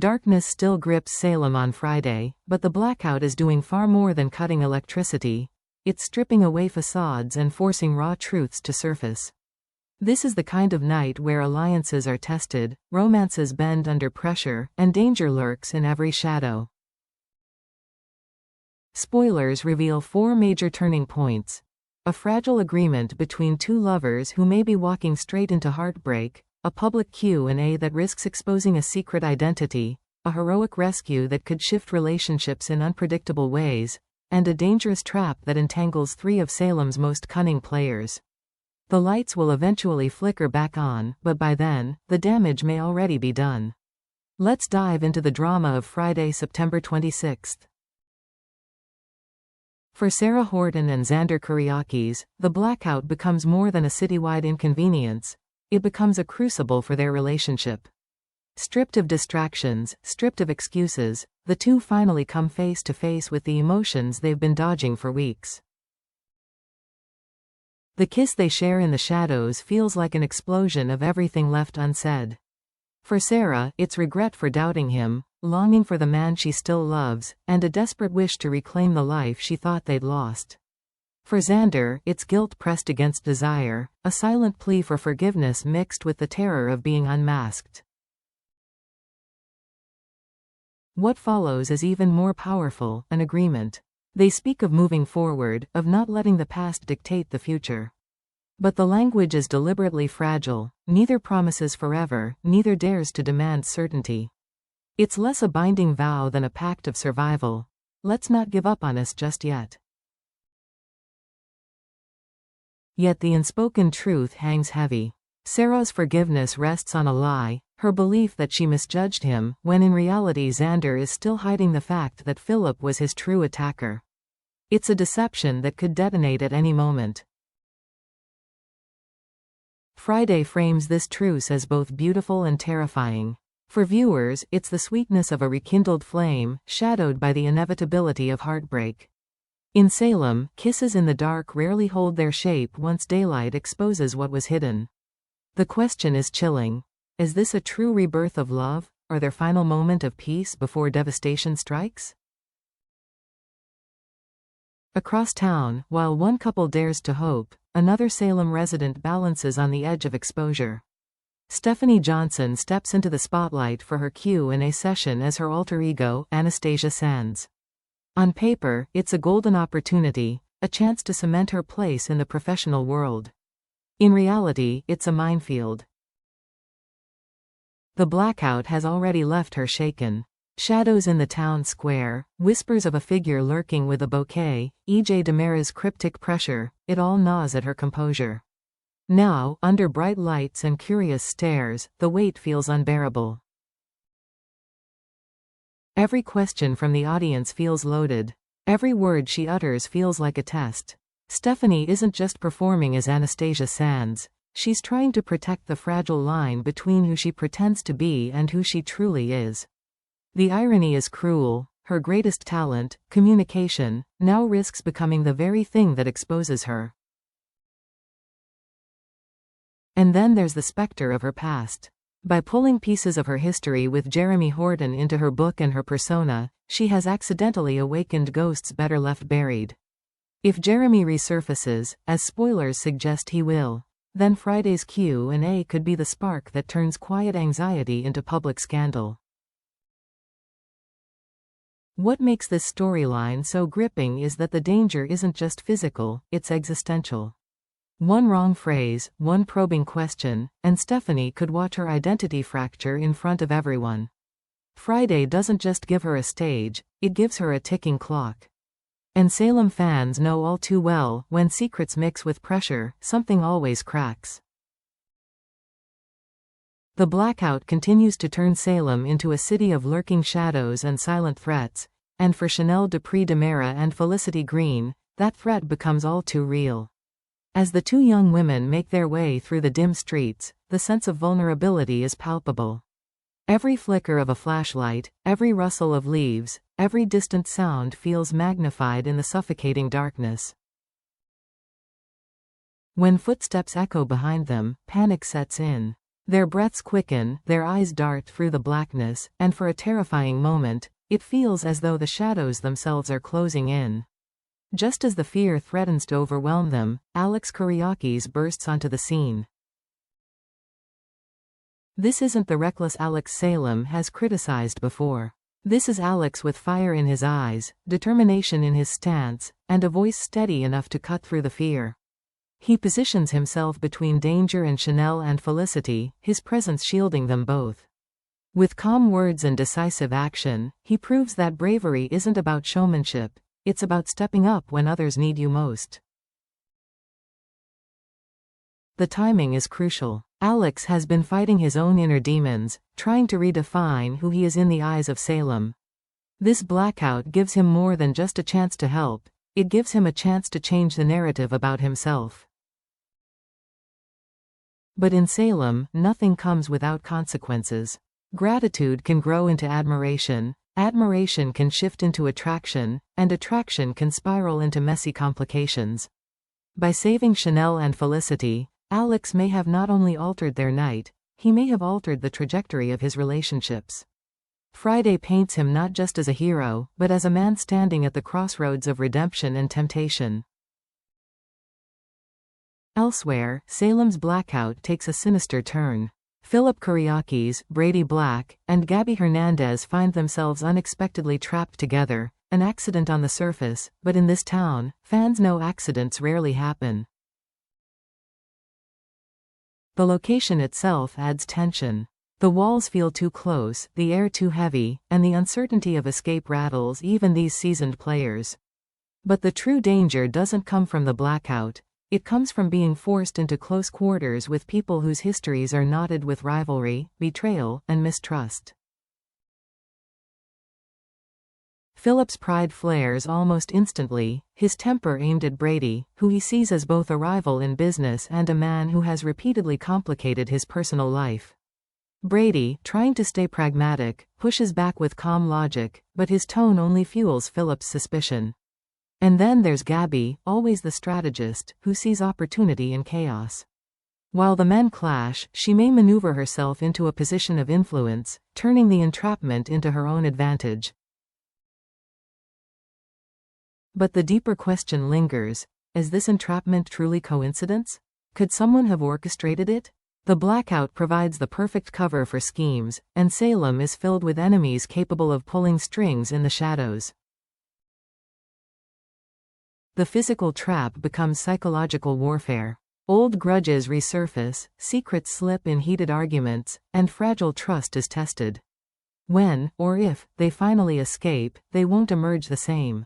Darkness still grips Salem on Friday, but the blackout is doing far more than cutting electricity. It's stripping away facades and forcing raw truths to surface. This is the kind of night where alliances are tested, romances bend under pressure, and danger lurks in every shadow. Spoilers reveal 4 major turning points. A fragile agreement between 2 lovers who may be walking straight into heartbreak, a public Q&A that risks exposing a secret identity, a heroic rescue that could shift relationships in unpredictable ways, and a dangerous trap that entangles 3 of Salem's most cunning players. The lights will eventually flicker back on, but by then, the damage may already be done. Let's dive into the drama of Friday, September 26th. For Sarah Horton and Xander Kyriakis, the blackout becomes more than a citywide inconvenience. It becomes a crucible for their relationship. Stripped of distractions, stripped of excuses, the two finally come face to face with the emotions they've been dodging for weeks. The kiss they share in the shadows feels like an explosion of everything left unsaid. For Sarah, it's regret for doubting him, longing for the man she still loves, and a desperate wish to reclaim the life she thought they'd lost. For Xander, it's guilt pressed against desire, a silent plea for forgiveness mixed with the terror of being unmasked. What follows is even more powerful, an agreement. They speak of moving forward, of not letting the past dictate the future. But the language is deliberately fragile, neither promises forever, neither dares to demand certainty. It's less a binding vow than a pact of survival. Let's not give up on us just yet. Yet the unspoken truth hangs heavy. Sarah's forgiveness rests on a lie, her belief that she misjudged him, when in reality Xander is still hiding the fact that Philip was his true attacker. It's a deception that could detonate at any moment. Friday frames this truce as both beautiful and terrifying. For viewers, it's the sweetness of a rekindled flame, shadowed by the inevitability of heartbreak. In Salem, kisses in the dark rarely hold their shape once daylight exposes what was hidden. The question is chilling. Is this a true rebirth of love, or their final moment of peace before devastation strikes? Across town, while one couple dares to hope, another Salem resident balances on the edge of exposure. Stephanie Johnson steps into the spotlight for her Q&A session as her alter ego, Anastasia Sands. On paper, it's a golden opportunity, a chance to cement her place in the professional world. In reality, it's a minefield. The blackout has already left her shaken. Shadows in the town square, whispers of a figure lurking with a bouquet, E.J. Demera's cryptic pressure, it all gnaws at her composure. Now, under bright lights and curious stares, the weight feels unbearable. Every question from the audience feels loaded. Every word she utters feels like a test. Stephanie isn't just performing as Anastasia Sands. She's trying to protect the fragile line between who she pretends to be and who she truly is. The irony is cruel. Her greatest talent, communication, now risks becoming the very thing that exposes her. And then there's the specter of her past. By pulling pieces of her history with Jeremy Horton into her book and her persona, she has accidentally awakened ghosts better left buried. If Jeremy resurfaces, as spoilers suggest he will, then Friday's Q&A could be the spark that turns quiet anxiety into public scandal. What makes this storyline so gripping is that the danger isn't just physical, it's existential. One wrong phrase, one probing question, and Stephanie could watch her identity fracture in front of everyone. Friday doesn't just give her a stage, it gives her a ticking clock. And Salem fans know all too well, when secrets mix with pressure, something always cracks. The blackout continues to turn Salem into a city of lurking shadows and silent threats, and for Chanel Dupree Demera and Felicity Green, that threat becomes all too real. As the two young women make their way through the dim streets, the sense of vulnerability is palpable. Every flicker of a flashlight, every rustle of leaves, every distant sound feels magnified in the suffocating darkness. When footsteps echo behind them, panic sets in. Their breaths quicken, their eyes dart through the blackness, and for a terrifying moment, it feels as though the shadows themselves are closing in. Just as the fear threatens to overwhelm them, Alex Kyriakis bursts onto the scene. This isn't the reckless Alex Salem has criticized before. This is Alex with fire in his eyes, determination in his stance, and a voice steady enough to cut through the fear. He positions himself between danger and Chanel and Felicity, his presence shielding them both. With calm words and decisive action, he proves that bravery isn't about showmanship, it's about stepping up when others need you most. The timing is crucial. Alex has been fighting his own inner demons, trying to redefine who he is in the eyes of Salem. This blackout gives him more than just a chance to help, it gives him a chance to change the narrative about himself. But in Salem, nothing comes without consequences. Gratitude can grow into admiration, admiration can shift into attraction, and attraction can spiral into messy complications. By saving Chanel and Felicity, Alex may have not only altered their night, he may have altered the trajectory of his relationships. Friday paints him not just as a hero, but as a man standing at the crossroads of redemption and temptation. Elsewhere, Salem's blackout takes a sinister turn. Philip Kyriakis, Brady Black, and Gabby Hernandez find themselves unexpectedly trapped together, an accident on the surface, but in this town, fans know accidents rarely happen. The location itself adds tension. The walls feel too close, the air too heavy, and the uncertainty of escape rattles even these seasoned players. But the true danger doesn't come from the blackout. It comes from being forced into close quarters with people whose histories are knotted with rivalry, betrayal, and mistrust. Philip's pride flares almost instantly, his temper aimed at Brady, who he sees as both a rival in business and a man who has repeatedly complicated his personal life. Brady, trying to stay pragmatic, pushes back with calm logic, but his tone only fuels Philip's suspicion. And then there's Gabby, always the strategist, who sees opportunity in chaos. While the men clash, she may maneuver herself into a position of influence, turning the entrapment into her own advantage. But the deeper question lingers, is this entrapment truly coincidence? Could someone have orchestrated it? The blackout provides the perfect cover for schemes, and Salem is filled with enemies capable of pulling strings in the shadows. The physical trap becomes psychological warfare. Old grudges resurface, secrets slip in heated arguments, and fragile trust is tested. When, or if, they finally escape, they won't emerge the same.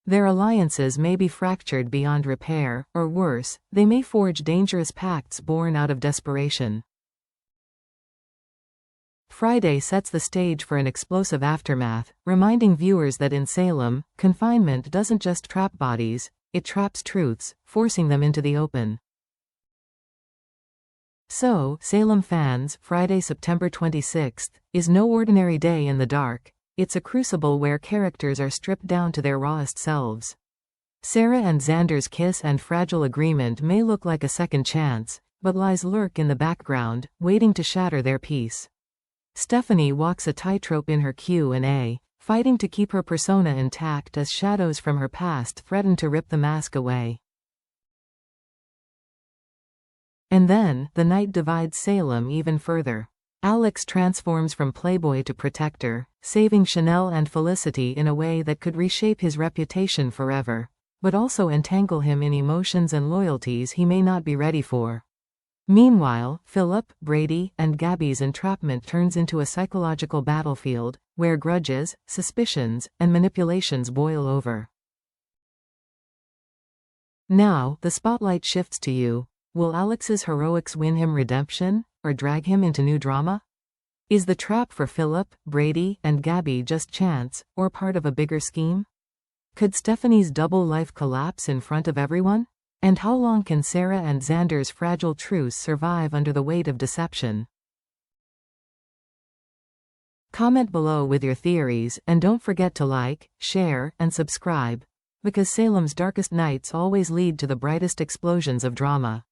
Their alliances may be fractured beyond repair, or worse, they may forge dangerous pacts born out of desperation. Friday sets the stage for an explosive aftermath, reminding viewers that in Salem, confinement doesn't just trap bodies, it traps truths, forcing them into the open. So, Salem fans, Friday, September 26th, is no ordinary day in the dark. It's a crucible where characters are stripped down to their rawest selves. Sarah and Xander's kiss and fragile agreement may look like a second chance, but lies lurk in the background, waiting to shatter their peace. Stephanie walks a tightrope in her Q&A, fighting to keep her persona intact as shadows from her past threaten to rip the mask away. And then, the night divides Salem even further. Alex transforms from playboy to protector, saving Chanel and Felicity in a way that could reshape his reputation forever, but also entangle him in emotions and loyalties he may not be ready for. Meanwhile, Philip, Brady, and Gabby's entrapment turns into a psychological battlefield, where grudges, suspicions, and manipulations boil over. Now, the spotlight shifts to you. Will Alex's heroics win him redemption, or drag him into new drama? Is the trap for Philip, Brady, and Gabby just chance, or part of a bigger scheme? Could Stephanie's double life collapse in front of everyone? And how long can Sarah and Xander's fragile truce survive under the weight of deception? Comment below with your theories, and don't forget to like, share, and subscribe, because Salem's darkest nights always lead to the brightest explosions of drama.